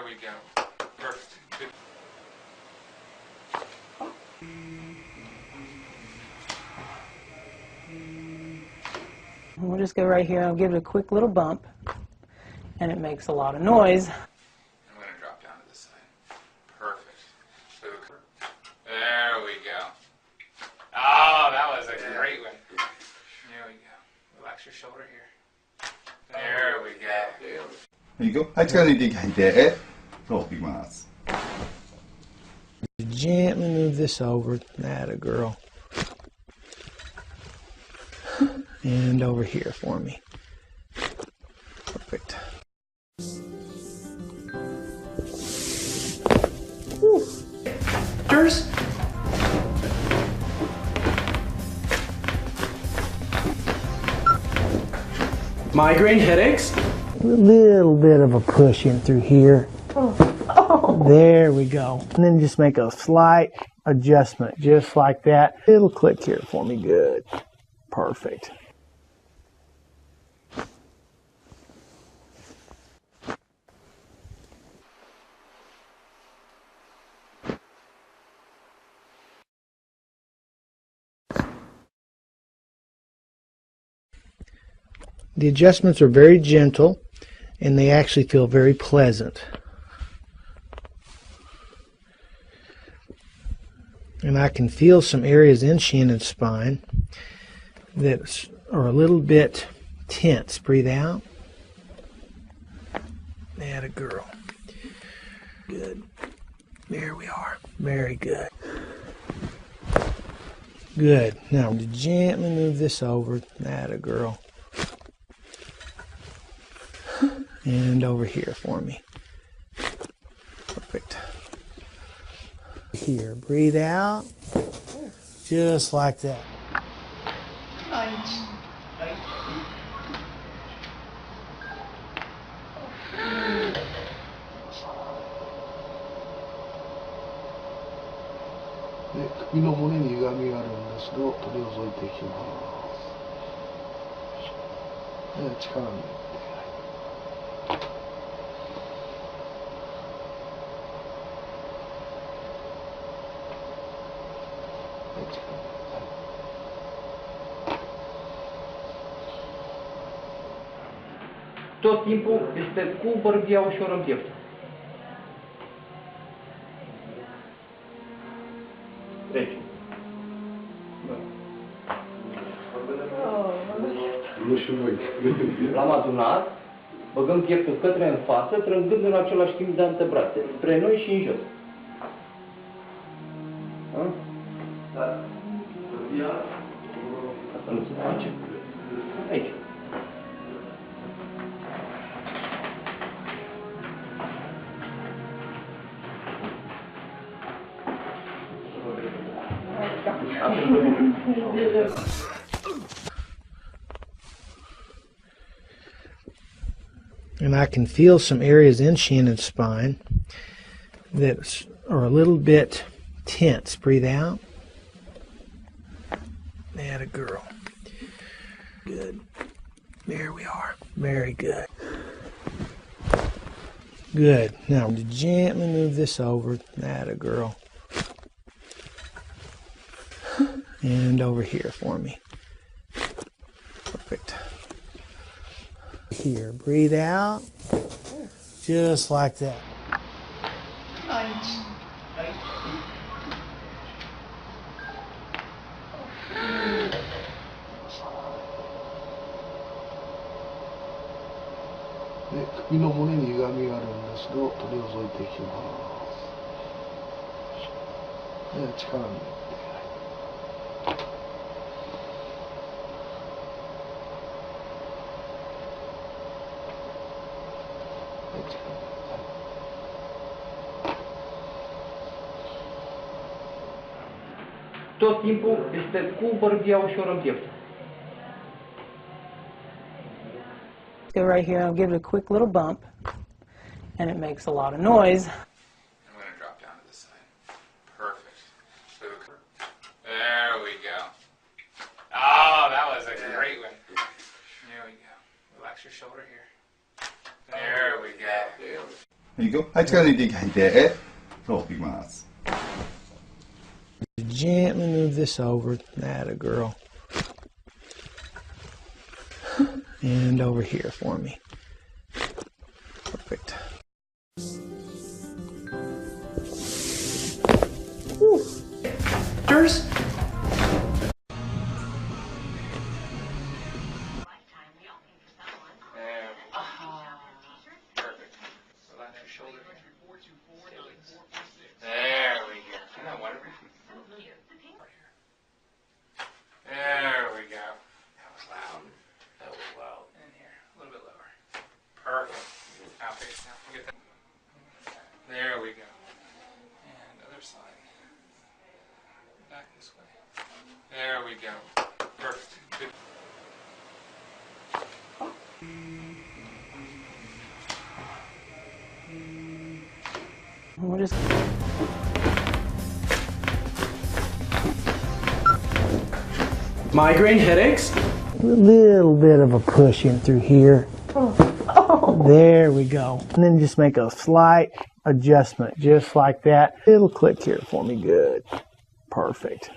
we go. Perfect. Good. We'll just go right here. I'll give it a quick little bump, and it makes a lot of noise. I'm going to drop down to this side. Perfect. There we go. Oh, that was a great one. There we go. Relax your shoulder here. There we go. There you go. はい、力抜いていて、ロープいきます。Gently move this over. That a girl. And over here for me. Perfect. Woo. Yours? Migraine headaches? A little bit of a push in through here. There we go. And then just make a slight adjustment, just like that. It'll click here for me. Good. Perfect. The adjustments are very gentle, and they actually feel very pleasant. And I can feel some areas in shin and spine that are a little bit tense. Breathe out. That a girl. Good. There we are. Very good. Good. Now gently move this over. That a girl. And over here for me. Perfect. Here, breathe out. Just like that. 네, 首の胸に歪みがあるんですけど、取り除いていきます。力を抜いて。Tot timpul este cu bărbia ușor în piept. Deci. L-am adunat, băgăm pieptul către în față, trângând în același timp de antebrațe, spre noi și în jos. Da. Asta nu se face. Aici. And I can feel some areas in shin and spine that are a little bit tense. Breathe out. That a girl. Good. There we are. Very good. Good. Now gently move this over. That a girl. And over here for me. Perfect. Here, breathe out. Just like that. 네, 首の胸に歪みがあるんですけど、取り除いていきます。力を抜いて。Tot timpul este cu bărbia ușor în piept. Go right here. I'll give it a quick little bump, and it makes a lot of noise. I'm going to drop down to this side. Perfect. There we go. Oh, that was a great one. There we go. Relax your shoulder here. There we go. There you go. はい、力抜いていただいて、そう、いきます。Gently move this over. That a girl. And over here for me. Perfect. Yours? Perfect. Relax your shoulder here. There we go. No, whatever. There we go. That was loud. That was loud. In here. A little bit lower. Perfect. Now face down. We'll get that. There we go. And other side. Back this way. There we go. Perfect. Good. What is Migraine headaches? A little bit of a push in through here. There we go. And then just make a slight adjustment, just like that. It'll click here for me. Good. Perfect.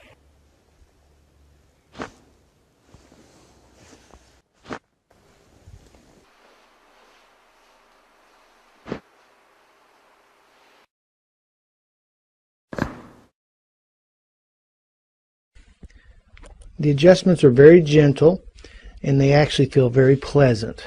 The adjustments are very gentle and they actually feel very pleasant.